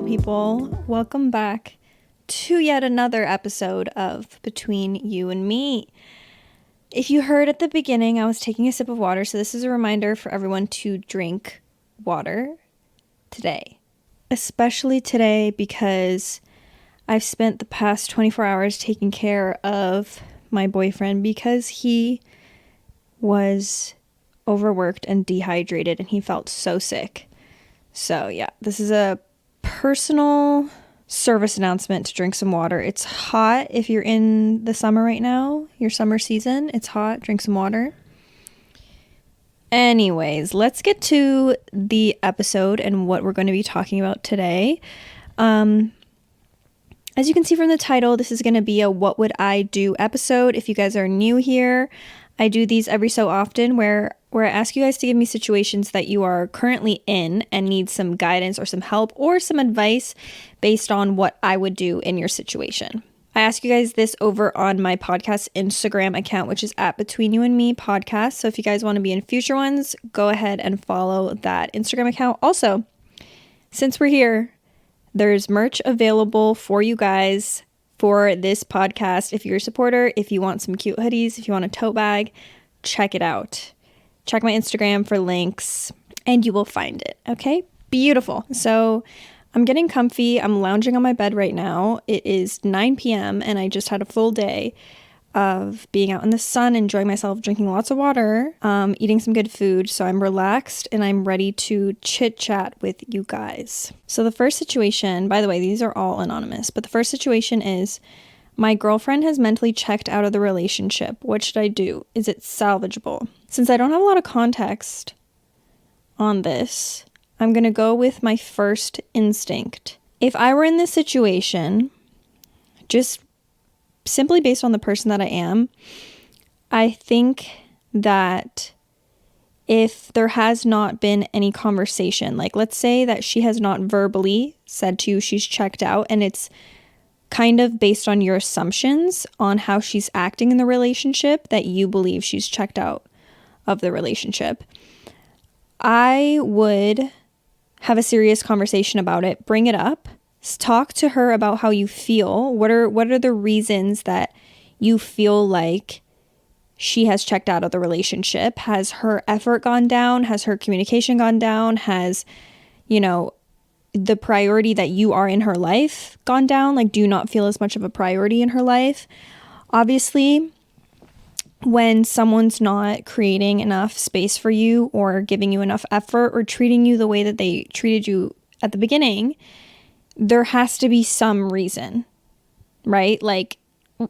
people. Welcome back to yet another episode of Between You and Me. If you heard at the beginning, I was taking a sip of water, so this is a reminder for everyone to drink water today. Especially today because I've spent the past 24 hours taking care of my boyfriend because he was overworked and dehydrated and he felt so sick. So yeah, this is a personal service announcement to drink some water. It's hot if you're in the summer right now, your summer season. It's hot, drink some water. Anyways, let's get to the episode and what we're going to be talking about today. As you can see from the title, this is going to be a What Would I Do episode. If you guys are new here, I do these every so often where I ask you guys to give me situations that you are currently in and need some guidance or some help or some advice based on what I would do in your situation. I ask you guys this over on my podcast Instagram account, which is at Between You and Me podcast. So if you guys want to be in future ones, go ahead and follow that Instagram account. Also, since we're here, there's merch available for you guys for this podcast. If you're a supporter, if you want some cute hoodies, if you want a tote bag, check it out. Check my Instagram for links and you will find it. Okay, beautiful. So I'm getting comfy. I'm lounging on my bed right now. It is 9 p.m. and I just had a full day of being out in the sun, enjoying myself, drinking lots of water, eating some good food. So I'm relaxed and I'm ready to chit chat with you guys. So the first situation, by the way, these are all anonymous, but the first situation is my girlfriend has mentally checked out of the relationship. What should I do? Is it salvageable? Since I don't have a lot of context on this, I'm going to go with my first instinct. If I were in this situation, just simply based on the person that I am, I think that if there has not been any conversation, like let's say that she has not verbally said to you she's checked out and it's kind of based on your assumptions on how she's acting in the relationship that you believe she's checked out of the relationship, I would have a serious conversation about it, bring it up, talk to her about how you feel. What are the reasons that you feel like she has checked out of the relationship? Has her effort gone down? Has her communication gone down? Has, the priority that you are in her life gone down? Like, do you not feel as much of a priority in her life? Obviously, when someone's not creating enough space for you or giving you enough effort or treating you the way that they treated you at the beginning, there has to be some reason, right? Like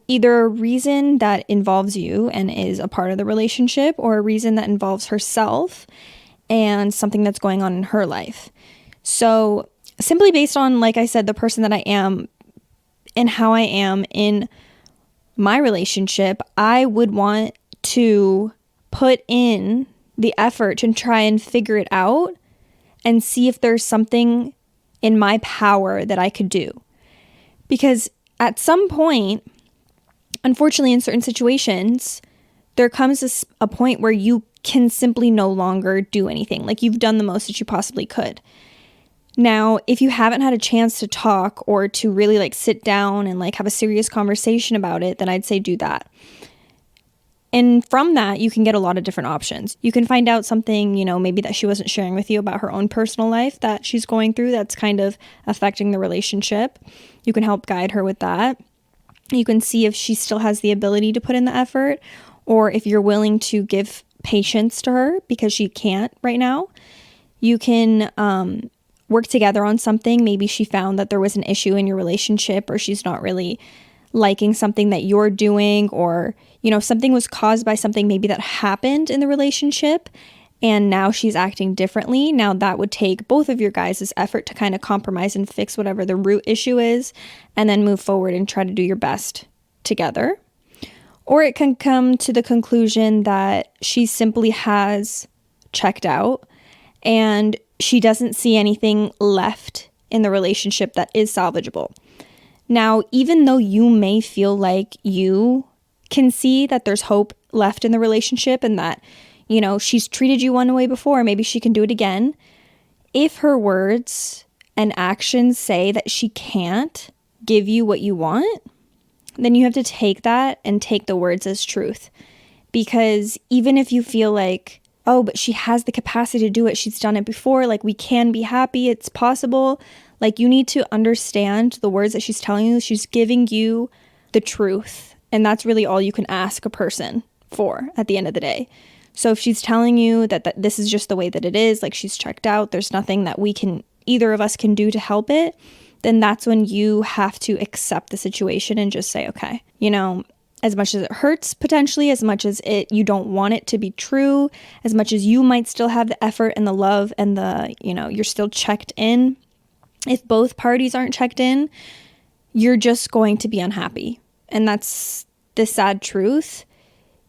either a reason that involves you and is a part of the relationship or a reason that involves herself and something that's going on in her life. So simply based on, like I said, the person that I am and how I am in my relationship, I would want to put in the effort to try and figure it out and see if there's something in my power that I could do. Because at some point, unfortunately, in certain situations, there comes a point where you can simply no longer do anything. Like you've done the most that you possibly could. Now, if you haven't had a chance to talk or to really sit down and have a serious conversation about it, then I'd say do that. And from that, you can get a lot of different options. You can find out something, maybe that she wasn't sharing with you about her own personal life that she's going through that's kind of affecting the relationship. You can help guide her with that. You can see if she still has the ability to put in the effort or if you're willing to give patience to her because she can't right now. You can work together on something. Maybe she found that there was an issue in your relationship or she's not really liking something that you're doing or, something was caused by something maybe that happened in the relationship and now she's acting differently. Now that would take both of your guys' effort to kind of compromise and fix whatever the root issue is and then move forward and try to do your best together. Or it can come to the conclusion that she simply has checked out and she doesn't see anything left in the relationship that is salvageable. Now, even though you may feel like you can see that there's hope left in the relationship and that, she's treated you one way before, maybe she can do it again. If her words and actions say that she can't give you what you want, then you have to take that and take the words as truth. Because even if you feel like, oh, but she has the capacity to do it, she's done it before, like we can be happy, it's possible. Like you need to understand the words that she's telling you. She's giving you the truth. And that's really all you can ask a person for at the end of the day. So if she's telling you that this is just the way that it is, like she's checked out, there's nothing that either of us can do to help it, then that's when you have to accept the situation and just say, okay, as much as it hurts potentially, as much as you don't want it to be true, as much as you might still have the effort and the love and you're still checked in. If both parties aren't checked in, you're just going to be unhappy. And that's the sad truth.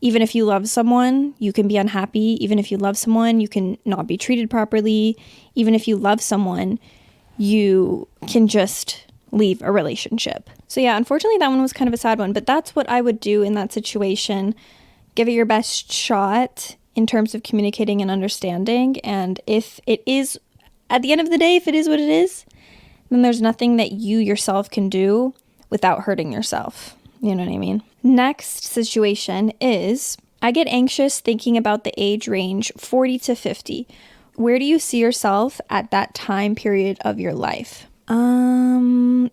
Even if you love someone, you can be unhappy. Even if you love someone, you can not be treated properly. Even if you love someone, you can just leave a relationship. So yeah, unfortunately that one was kind of a sad one, but that's what I would do in that situation. Give it your best shot in terms of communicating and understanding. And if it is, at the end of the day, if it is what it is, then there's nothing that you yourself can do without hurting yourself. You know what I mean? Next situation is, I get anxious thinking about the age range 40 to 50. Where do you see yourself at that time period of your life?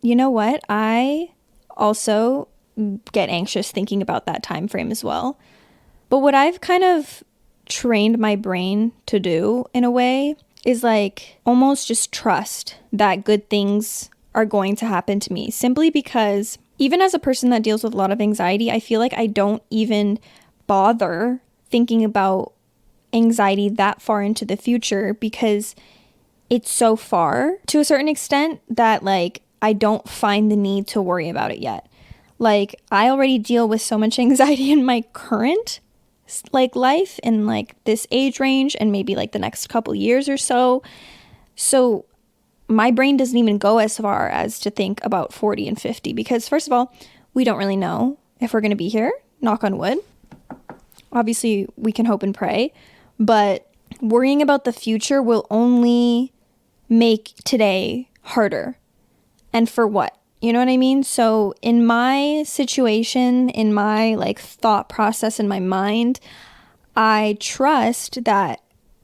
You know what? I also get anxious thinking about that time frame as well. But what I've kind of trained my brain to do in a way is like almost just trust that good things are going to happen to me, simply because even as a person that deals with a lot of anxiety, I feel like I don't even bother thinking about anxiety that far into the future because it's so far to a certain extent that like I don't find the need to worry about it yet. Like I already deal with so much anxiety in my current like life and like this age range and maybe like the next couple years or so. So my brain doesn't even go as far as to think about 40 and 50 because first of all, we don't really know if we're going to be here, knock on wood. Obviously, we can hope and pray, but worrying about the future will only make today harder. And for what? You know what I mean? So in my situation, in my like thought process in my mind, I trust that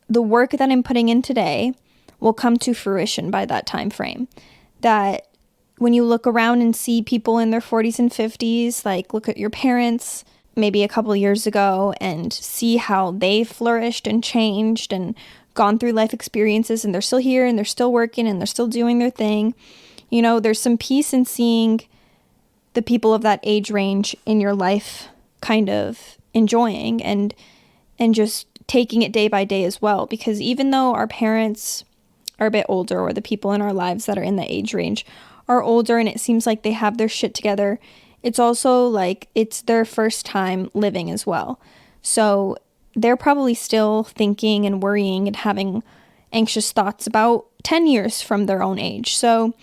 the work that I'm putting in today will come to fruition by that time frame. That when you look around and see people in their 40s and 50s, like look at your parents maybe a couple years ago and see how they flourished and changed and gone through life experiences and they're still here and they're still working and they're still doing their thing. There's some peace in seeing the people of that age range in your life kind of enjoying and just taking it day by day as well. Because even though our parents are a bit older or the people in our lives that are in the age range are older and it seems like they have their shit together, it's also like it's their first time living as well. So they're probably still thinking and worrying and having anxious thoughts about 10 years from their own age. So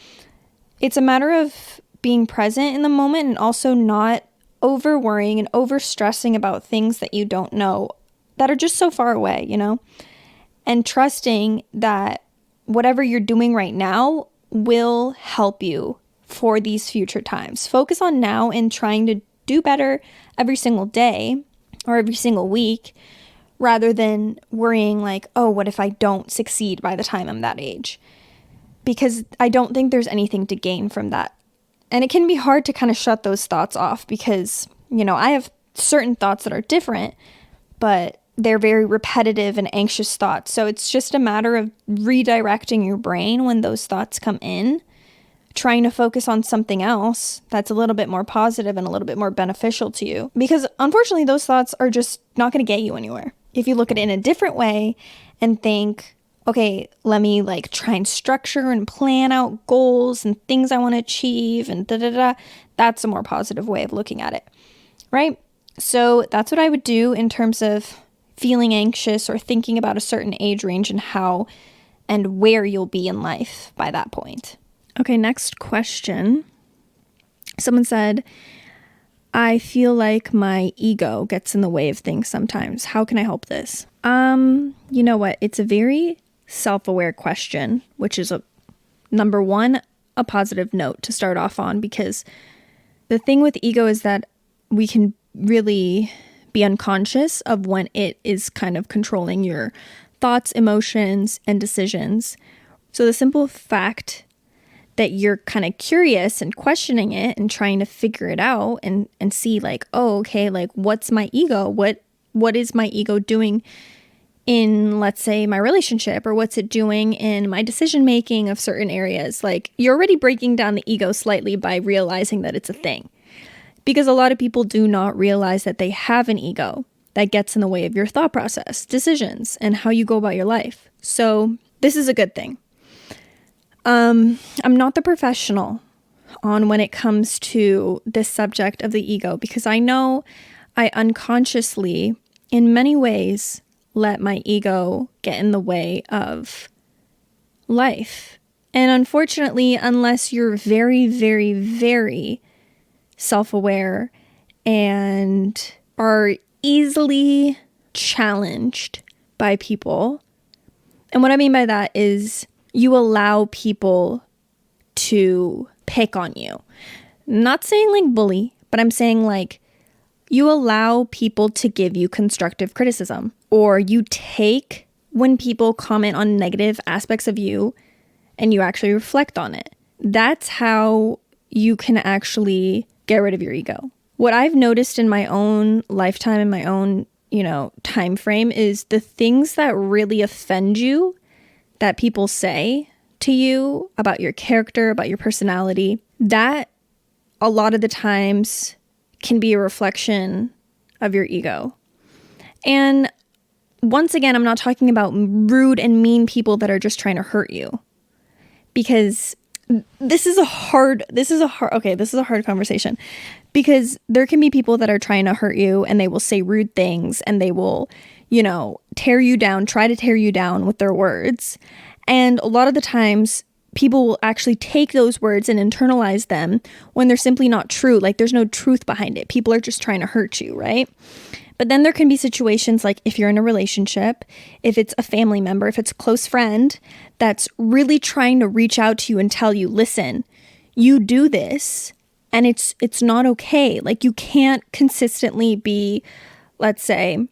it's a matter of being present in the moment and also not over worrying and over stressing about things that you don't know that are just so far away, and trusting that whatever you're doing right now will help you for these future times. Focus on now and trying to do better every single day or every single week rather than worrying like, oh, what if I don't succeed by the time I'm that age? Because I don't think there's anything to gain from that. And it can be hard to kind of shut those thoughts off because, I have certain thoughts that are different, but they're very repetitive and anxious thoughts. So it's just a matter of redirecting your brain when those thoughts come in, trying to focus on something else that's a little bit more positive and a little bit more beneficial to you. Because unfortunately, those thoughts are just not going to get you anywhere. If you look at it in a different way and think, okay, let me like try and structure and plan out goals and things I want to achieve and that's a more positive way of looking at it, right? So that's what I would do in terms of feeling anxious or thinking about a certain age range and how and where you'll be in life by that point. Okay, next question. Someone said, I feel like my ego gets in the way of things sometimes. How can I help this? You know what? It's a very self-aware question, which is a number one, a positive note to start off on, because the thing with ego is that we can really be unconscious of when it is kind of controlling your thoughts, emotions, and decisions. So the simple fact that you're kind of curious and questioning it and trying to figure it out and see like, oh, okay, like what's my ego? What is my ego doing in, let's say, my relationship, or what's it doing in my decision making of certain areas? Like, you're already breaking down the ego slightly by realizing that it's a thing. Because a lot of people do not realize that they have an ego that gets in the way of your thought process, decisions, and how you go about your life. So this is a good thing. I'm not the professional on when it comes to this subject of the ego, because I know I unconsciously, in many ways, let my ego get in the way of life. And unfortunately, unless you're very, very, very self-aware and are easily challenged by people, and what I mean by that is you allow people to pick on you. Not saying like bully, but I'm saying like you allow people to give you constructive criticism, or you take when people comment on negative aspects of you and you actually reflect on it. That's how you can actually get rid of your ego. What I've noticed in my own lifetime, in my own, time frame, is the things that really offend you that people say to you about your character, about your personality, that a lot of the times can be a reflection of your ego. And once again, I'm not talking about rude and mean people that are just trying to hurt you, because this is a hard conversation, because there can be people that are trying to hurt you and they will say rude things and they will, tear you down, try to tear you down with their words. And a lot of the times people will actually take those words and internalize them when they're simply not true. Like, there's no truth behind it. People are just trying to hurt you, right? But then there can be situations like if you're in a relationship, if it's a family member, if it's a close friend that's really trying to reach out to you and tell you, listen, you do this and it's not okay. Like, you can't consistently be, let's say,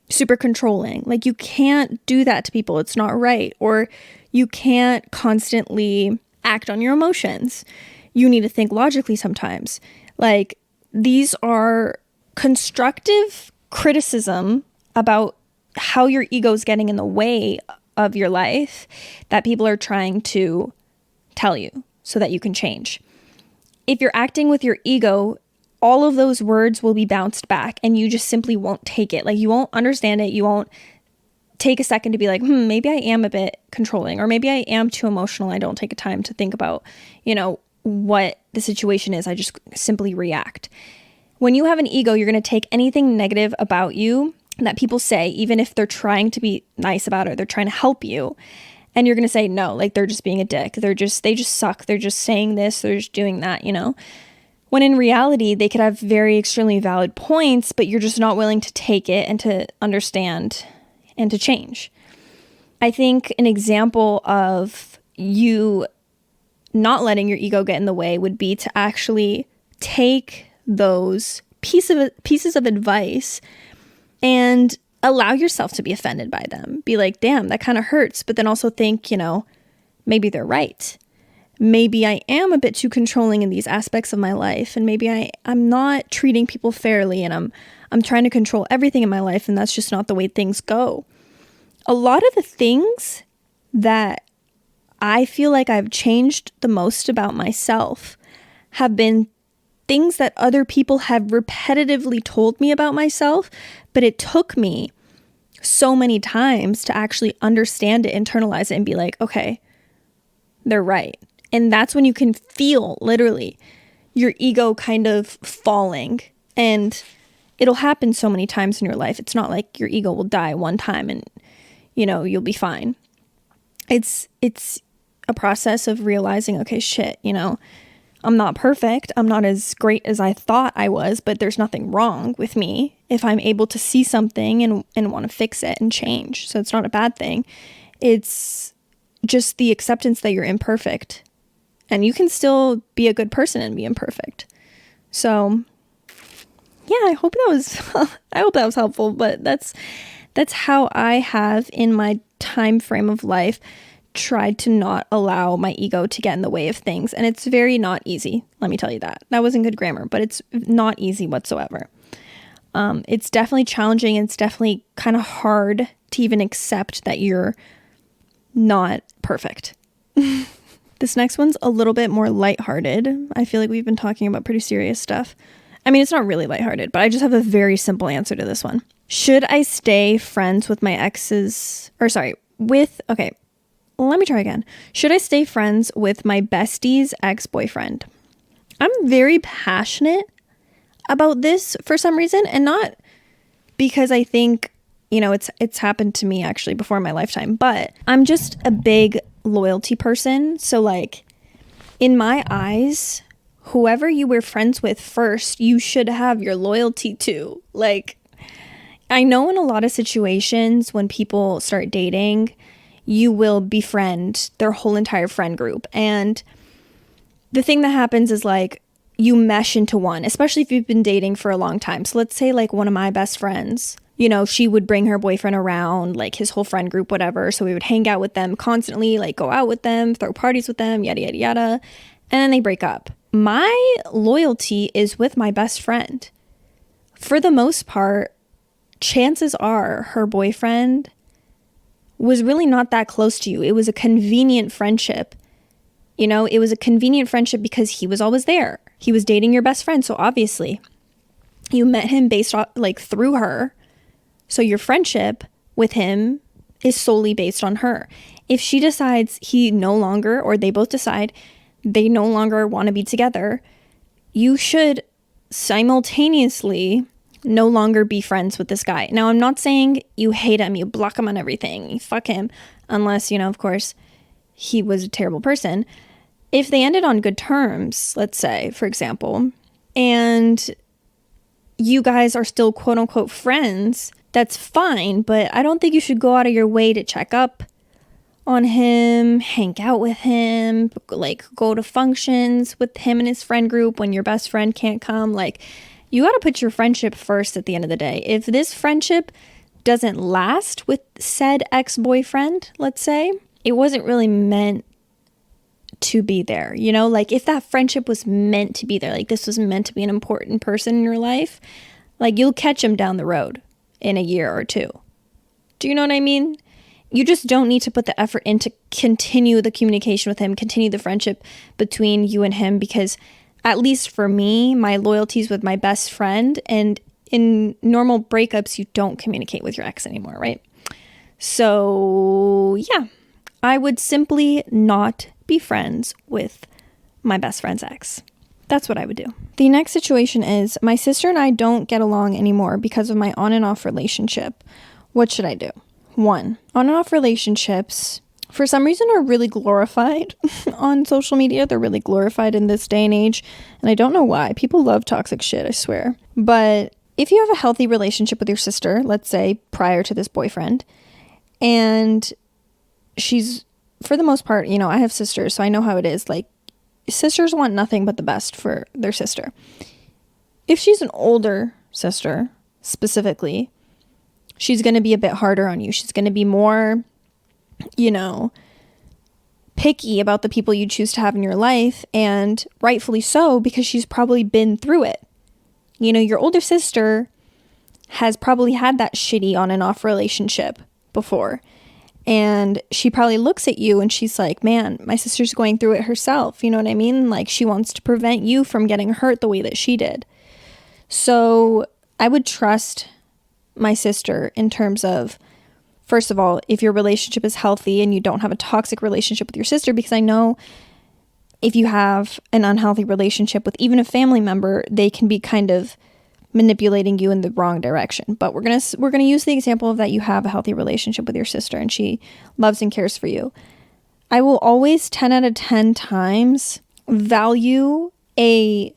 super controlling. Like, you can't do that to people. It's not right. Or you can't constantly act on your emotions. You need to think logically sometimes. Like, these are constructive criticism about how your ego is getting in the way of your life that people are trying to tell you so that you can change. If you're acting with your ego, all of those words will be bounced back and you just simply won't take it. Like, you won't understand it. You won't take a second to be like, maybe I am a bit controlling, or maybe I am too emotional. I don't take a time to think about, what the situation is. I just simply react. When you have an ego, you're going to take anything negative about you that people say, even if they're trying to be nice about it, they're trying to help you, and you're going to say, no, like, they're just being a dick. They just suck. They're just saying this. They're just doing that, When in reality, they could have very extremely valid points, but you're just not willing to take it and to understand and to change. I think an example of you not letting your ego get in the way would be to actually take those pieces of advice and allow yourself to be offended by them. Be like, damn, that kind of hurts. But then also think, maybe they're right. Maybe I am a bit too controlling in these aspects of my life, and maybe I'm not treating people fairly, and I'm trying to control everything in my life, and that's just not the way things go. A lot of the things that I feel like I've changed the most about myself have been things that other people have repetitively told me about myself, but it took me so many times to actually understand it, internalize it, and be like, okay, they're right. And that's when you can feel literally your ego kind of falling, and it'll happen so many times in your life. It's not like your ego will die one time and, you'll be fine. It's a process of realizing, okay, shit, I'm not perfect. I'm not as great as I thought I was, but there's nothing wrong with me if I'm able to see something and want to fix it and change. So it's not a bad thing. It's just the acceptance that you're imperfect And you can still be a good person and be imperfect. So yeah, I hope that was helpful, but that's how I have in my time frame of life tried to not allow my ego to get in the way of things. And it's very not easy. Let me tell you that. That wasn't good grammar, but it's not easy whatsoever. It's definitely challenging. And it's definitely kind of hard to even accept that you're not perfect. This next one's a little bit more lighthearted. I feel like we've been talking about pretty serious stuff. I mean, it's not really lighthearted, but I just have a very simple answer to this one. Should I stay friends with my exes? Okay, let me try again. Should I stay friends with my bestie's ex-boyfriend? I'm very passionate about this for some reason, and not because I think, it's happened to me actually before in my lifetime, but I'm just a big loyalty person. So like, in my eyes, whoever you were friends with first, you should have your loyalty to. Like, I know in a lot of situations when people start dating, you will befriend their whole entire friend group. And the thing that happens is like, you mesh into one, especially if you've been dating for a long time. So let's say like one of my best friends, she would bring her boyfriend around, like his whole friend group, whatever. So we would hang out with them constantly, like go out with them, throw parties with them, yada, yada, yada. And then they break up. My loyalty is with my best friend. For the most part, chances are her boyfriend was really not that close to you. It was a convenient friendship. It was a convenient friendship because he was always there. He was dating your best friend. So obviously you met him based on like through her. So your friendship with him is solely based on her. If she decides he no longer, or they both decide they no longer want to be together, you should simultaneously no longer be friends with this guy. Now, I'm not saying you hate him, you block him on everything, you fuck him, unless, of course, he was a terrible person. If they ended on good terms, let's say, for example, and you guys are still quote unquote friends, that's fine, but I don't think you should go out of your way to check up on him, hang out with him, like go to functions with him and his friend group when your best friend can't come. Like, you got to put your friendship first at the end of the day. If this friendship doesn't last with said ex-boyfriend, let's say, it wasn't really meant to be there. Like if that friendship was meant to be there, like this was meant to be an important person in your life, like you'll catch him down the road in a year or two. Do you know what I mean? You just don't need to put the effort in to continue the communication with him, continue the friendship between you and him, because at least for me, my loyalty is with my best friend, and in normal breakups, you don't communicate with your ex anymore, right? So yeah, I would simply not be friends with my best friend's ex. That's what I would do. The next situation is my sister and I don't get along anymore because of my on and off relationship. What should I do? 1, on and off relationships, for some reason, are really glorified on social media. They're really glorified in this day and age. And I don't know why. People love toxic shit, I swear. But if you have a healthy relationship with your sister, let's say prior to this boyfriend, and she's, for the most part, I have sisters, so I know how it is. Like, sisters want nothing but the best for their sister. If she's an older sister, specifically, she's going to be a bit harder on you. She's going to be more, picky about the people you choose to have in your life, and rightfully so, because she's probably been through it. Your older sister has probably had that shitty on and off relationship before, and she probably looks at you and she's like, man, my sister's going through it herself. You know what I mean? Like, she wants to prevent you from getting hurt the way that she did. So I would trust my sister in terms of, first of all, if your relationship is healthy and you don't have a toxic relationship with your sister, because I know if you have an unhealthy relationship with even a family member, they can be kind of manipulating you in the wrong direction. But we're gonna use the example of that you have a healthy relationship with your sister and she loves and cares for you. I will always 10 out of 10 times value a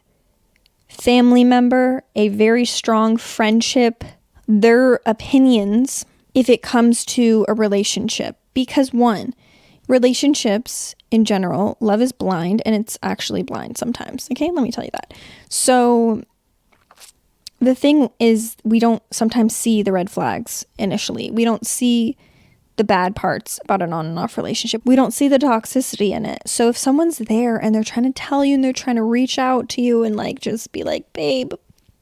family member, a very strong friendship, their opinions if it comes to a relationship. Because 1, relationships in general, love is blind, and it's actually blind sometimes. Okay, let me tell you that. So the thing is, we don't sometimes see the red flags initially. We don't see the bad parts about an on and off relationship. We don't see the toxicity in it. So if someone's there and they're trying to tell you and they're trying to reach out to you and like just be like, babe,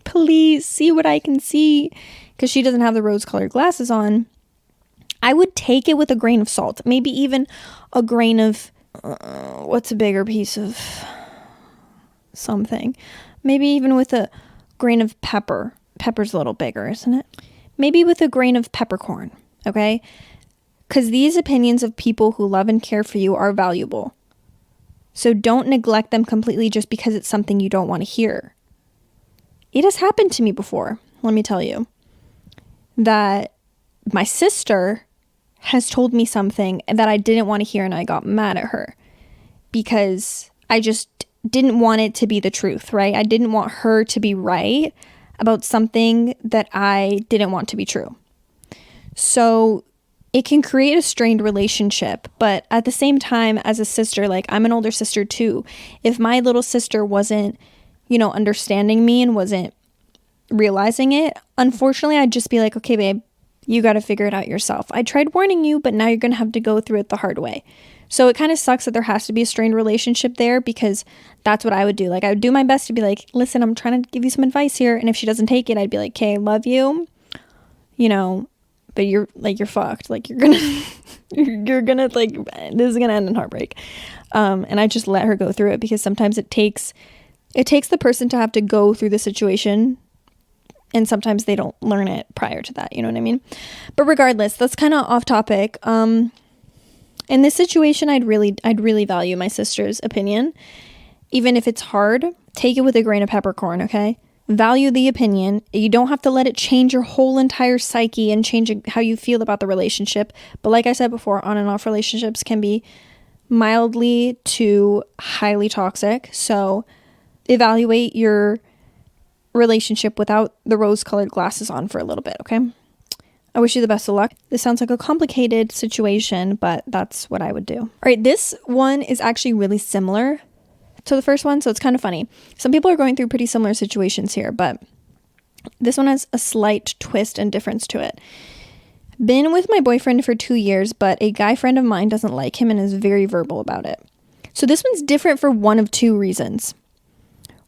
please see what I can see, because she doesn't have the rose-colored glasses on, I would take it with a grain of salt. Maybe even a grain of, what's a bigger piece of something? Maybe even with a grain of pepper. Pepper's a little bigger, isn't it? Maybe with a grain of peppercorn, okay? Because these opinions of people who love and care for you are valuable. So don't neglect them completely just because it's something you don't want to hear. It has happened to me before, let me tell you, that my sister has told me something that I didn't want to hear, and I got mad at her because I just didn't want it to be the truth, right? I didn't want her to be right about something that I didn't want to be true. So it can create a strained relationship, but at the same time, as a sister, like, I'm an older sister too. If my little sister wasn't, understanding me and wasn't realizing it, unfortunately, I'd just be like, okay, babe, you got to figure it out yourself. I tried warning you, but now you're going to have to go through it the hard way. So it kind of sucks that there has to be a strained relationship there, because that's what I would do. Like, I would do my best to be like, listen, I'm trying to give you some advice here. And if she doesn't take it, I'd be like, okay, I love you, but you're fucked. Like, you're gonna like, this is gonna end in heartbreak. And I just let her go through it, because sometimes it takes the person to have to go through the situation, and sometimes they don't learn it prior to that. You know what I mean? But regardless, that's kind of off topic. In this situation, I'd really value my sister's opinion. Even if it's hard, take it with a grain of peppercorn, okay? Value the opinion. You don't have to let it change your whole entire psyche and change how you feel about the relationship. But like I said before, on and off relationships can be mildly to highly toxic. So evaluate your relationship without the rose-colored glasses on for a little bit, okay? I wish you the best of luck. This sounds like a complicated situation, but that's what I would do. All right, this one is actually really similar to the first one, so it's kind of funny. Some people are going through pretty similar situations here, but this one has a slight twist and difference to it. Been with my boyfriend for 2 years, but a guy friend of mine doesn't like him and is very verbal about it. So this one's different for one of two reasons.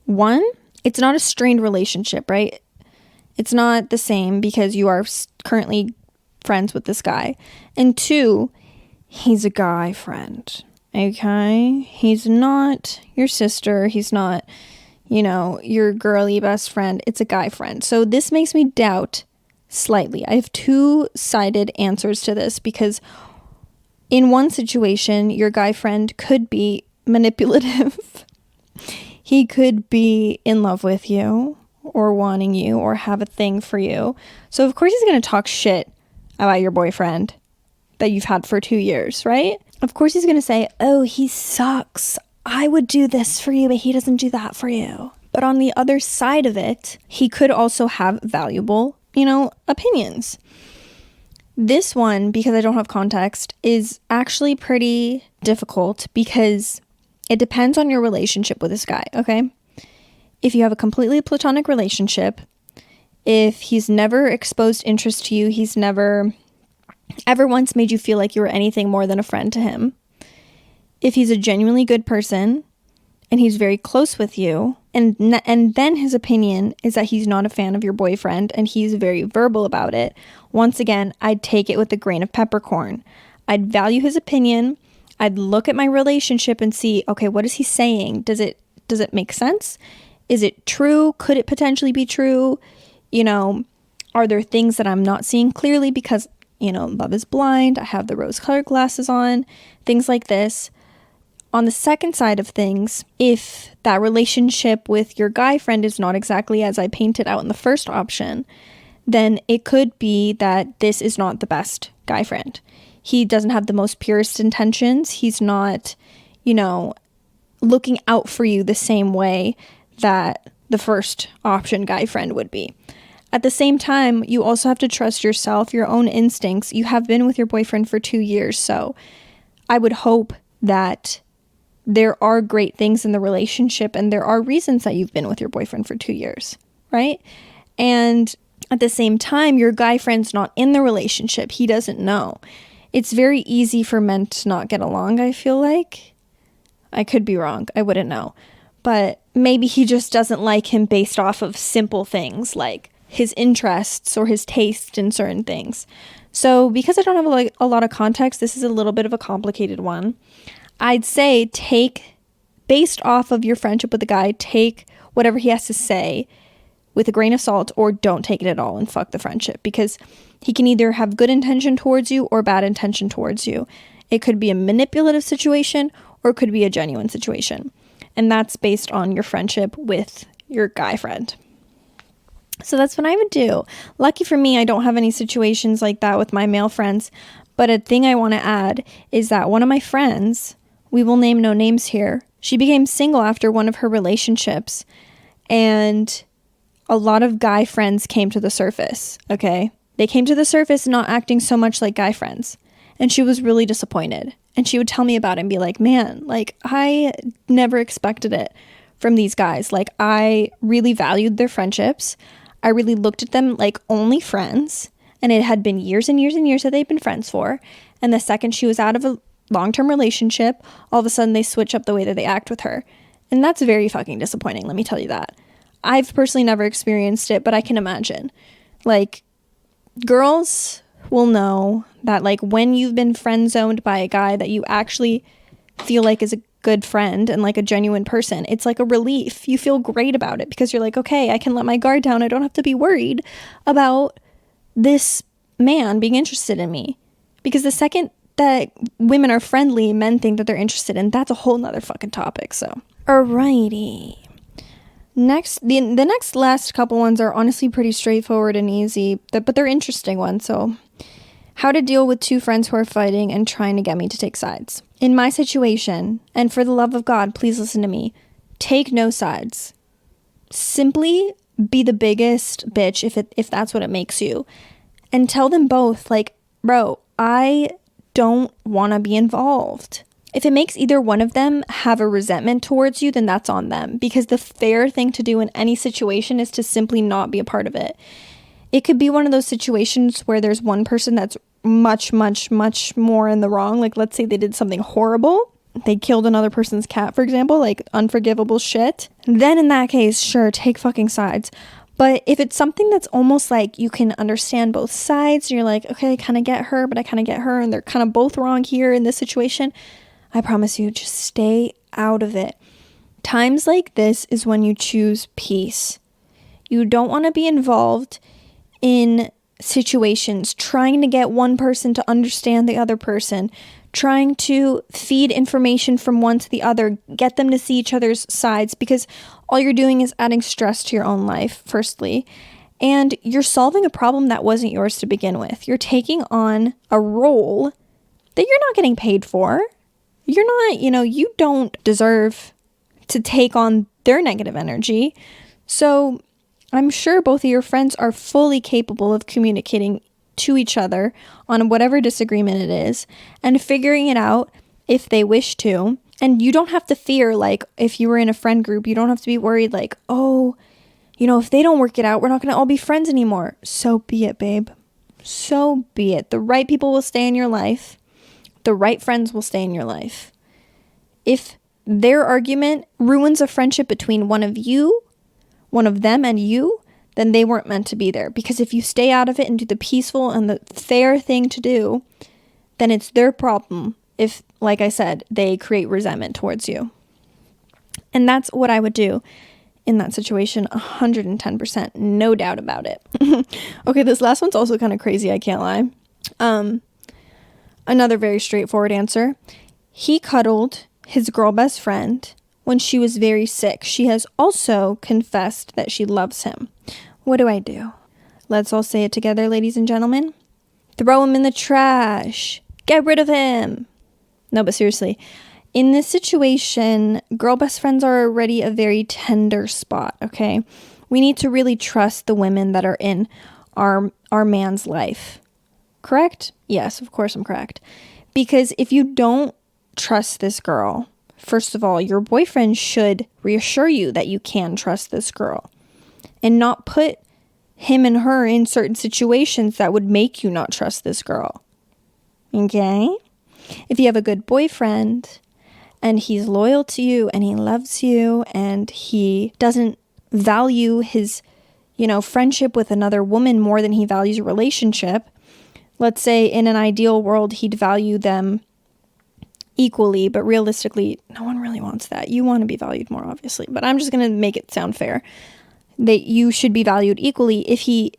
One, it's not a strained relationship, right? It's not the same because you are currently friends with this guy. And two, he's a guy friend, okay? He's not your sister. He's not, your girly best friend. It's a guy friend. So this makes me doubt slightly. I have two-sided answers to this, because in one situation, your guy friend could be manipulative. He could be in love with you, or wanting you, or have a thing for you. So of course he's going to talk shit about your boyfriend that you've had for 2 years, right? Of course he's going to say, oh, he sucks. I would do this for you, but he doesn't do that for you. But on the other side of it, he could also have valuable, opinions. This one, because I don't have context, is actually pretty difficult, because it depends on your relationship with this guy, okay? If you have a completely platonic relationship, if he's never exposed interest to you, he's never ever once made you feel like you were anything more than a friend to him, if he's a genuinely good person and he's very close with you, and then his opinion is that he's not a fan of your boyfriend and he's very verbal about it, once again, I'd take it with a grain of peppercorn. I'd value his opinion. I'd look at my relationship and see, okay, what is he saying? Does it make sense? Is it true? Could it potentially be true? Are there things that I'm not seeing clearly because, love is blind? I have the rose-colored glasses on, things like this. On the second side of things, if that relationship with your guy friend is not exactly as I painted out in the first option, then it could be that this is not the best guy friend. He doesn't have the most purest intentions. He's not, looking out for you the same way that the first option guy friend would be. At the same time, you also have to trust yourself, your own instincts. You have been with your boyfriend for 2 years, so I would hope that there are great things in the relationship and there are reasons that you've been with your boyfriend for 2 years, right? And at the same time, your guy friend's not in the relationship. He doesn't know. It's very easy for men to not get along, I feel like. I could be wrong. I wouldn't know. But maybe he just doesn't like him based off of simple things like his interests or his taste in certain things. So because I don't have a lot of context, this is a little bit of a complicated one. I'd say based off of your friendship with the guy, take whatever he has to say with a grain of salt, or don't take it at all and fuck the friendship, because he can either have good intention towards you or bad intention towards you. It could be a manipulative situation or it could be a genuine situation. And that's based on your friendship with your guy friend. So that's what I would do. Lucky for me, I don't have any situations like that with my male friends. But a thing I want to add is that one of my friends, we will name no names here, she became single after one of her relationships. And a lot of guy friends came to the surface, okay? They came to the surface not acting so much like guy friends. And she was really disappointed. And she would tell me about it and be like, man, like, I never expected it from these guys. Like, I really valued their friendships. I really looked at them like only friends. And it had been years and years and years that they'd been friends for. And the second she was out of a long-term relationship, all of a sudden they switch up the way that they act with her. And that's very fucking disappointing, let me tell you that. I've personally never experienced it, but I can imagine. Like, girls will know that, like, when you've been friend zoned by a guy that you actually feel like is a good friend and like a genuine person, it's like a relief. You feel great about it because you're like, okay, I can let my guard down. I don't have to be worried about this man being interested in me. Because the second that women are friendly, men think that they're interested in, that's a whole nother fucking topic. So, alrighty. Next, the next last couple ones are honestly pretty straightforward and easy, but they're interesting ones. So, how to deal with two friends who are fighting and trying to get me to take sides. In my situation, and for the love of God, please listen to me, take no sides. Simply be the biggest bitch if that's what it makes you. And tell them both, like, bro, I don't want to be involved. If it makes either one of them have a resentment towards you, then that's on them. Because the fair thing to do in any situation is to simply not be a part of it. It could be one of those situations where there's one person that's much, much, much more in the wrong. Like, let's say they did something horrible. They killed another person's cat, for example, like unforgivable shit. Then in that case, sure, take fucking sides. But if it's something that's almost like you can understand both sides, and you're like, okay, I kind of get her, but I kind of get her, and they're kind of both wrong here in this situation, I promise you, just stay out of it. Times like this is when you choose peace. You don't want to be involved in situations trying to get one person to understand the other person, trying to feed information from one to the other, get them to see each other's sides, because all you're doing is adding stress to your own life, firstly, and you're solving a problem that wasn't yours to begin with. You're taking on a role that you're not getting paid for. You're not, you don't deserve to take on their negative energy. So I'm sure both of your friends are fully capable of communicating to each other on whatever disagreement it is and figuring it out if they wish to. And you don't have to fear, like, if you were in a friend group, you don't have to be worried, like, oh, if they don't work it out, we're not going to all be friends anymore. So be it, babe. So be it. The right people will stay in your life. The right friends will stay in your life. If their argument ruins a friendship between one of them and you, then they weren't meant to be there. Because if you stay out of it and do the peaceful and the fair thing to do, then it's their problem if, like I said, they create resentment towards you. And that's what I would do in that situation, 110%, no doubt about it. Okay, this last one's also kind of crazy, I can't lie. Another very straightforward answer. He cuddled his girl best friend when she was very sick. She has also confessed that she loves him. What do I do? Let's all say it together, ladies and gentlemen. Throw him in the trash. Get rid of him. No, but seriously, in this situation, girl best friends are already a very tender spot, okay? We need to really trust the women that are in our man's life. Correct? Yes, of course I'm correct. Because if you don't trust this girl, first of all, your boyfriend should reassure you that you can trust this girl and not put him and her in certain situations that would make you not trust this girl. Okay? If you have a good boyfriend and he's loyal to you and he loves you and he doesn't value his, friendship with another woman more than he values a relationship, let's say in an ideal world, he'd value them equally, but realistically, no one really wants that. You want to be valued more, obviously, but I'm just going to make it sound fair that you should be valued equally. If he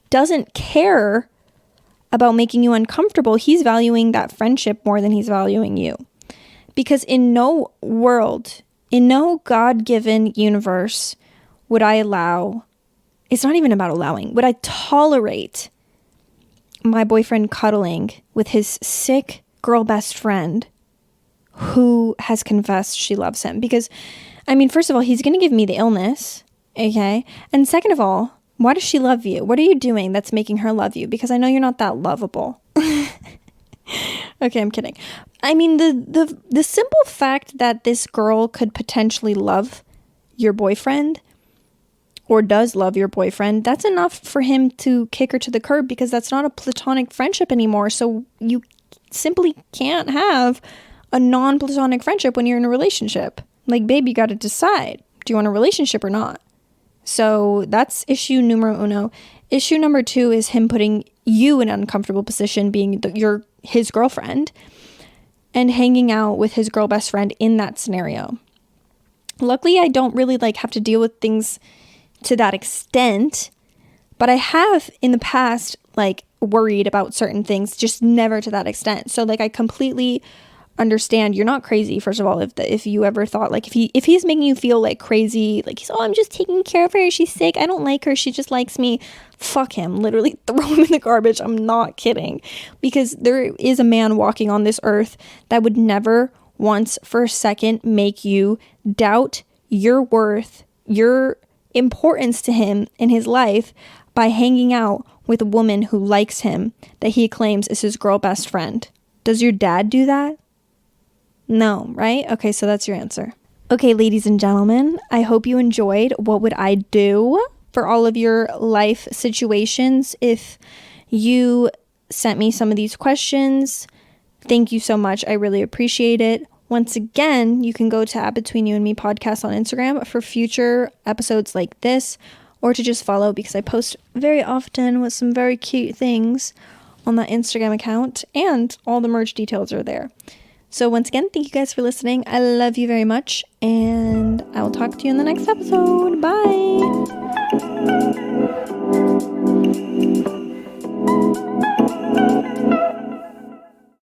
doesn't care about making you uncomfortable, he's valuing that friendship more than he's valuing you. Because in no world, in no God-given universe would I allow, it's not even about allowing, would I tolerate my boyfriend cuddling with his sick girl best friend who has confessed she loves him. Because, first of all, he's going to give me the illness, okay? And second of all, why does she love you? What are you doing that's making her love you? Because I know you're not that lovable. Okay, I'm kidding. The simple fact that this girl could potentially love your boyfriend or does love your boyfriend, that's enough for him to kick her to the curb, because that's not a platonic friendship anymore. So you simply can't have a non-platonic friendship when you're in a relationship. Like, babe, you got to decide. Do you want a relationship or not? So that's issue numero uno. Issue number 2 is him putting you in an uncomfortable position, being his girlfriend, and hanging out with his girl best friend in that scenario. Luckily, I don't really have to deal with things to that extent, but I have in the past worried about certain things, just never to that extent. So I completely understand. You're not crazy, first of all, if you ever thought if he's making you feel crazy, I'm just taking care of her, she's sick, I don't like her, she just likes me, fuck him. Literally throw him in the garbage. I'm not kidding. Because there is a man walking on this earth that would never once for a second make you doubt your worth, your importance to him in his life by hanging out with a woman who likes him that he claims is his girl best friend. Does your dad do that? No, right? Okay, so that's your answer. Okay, ladies and gentlemen, I hope you enjoyed What Would I Do for all of your life situations. If you sent me some of these questions, thank you so much. I really appreciate it. Once again, you can go to At Between You and Me podcast on Instagram for future episodes like this, or to just follow, because I post very often with some very cute things on that Instagram account, and all the merch details are there. So once again, thank you guys for listening. I love you very much, and I will talk to you in the next episode. Bye.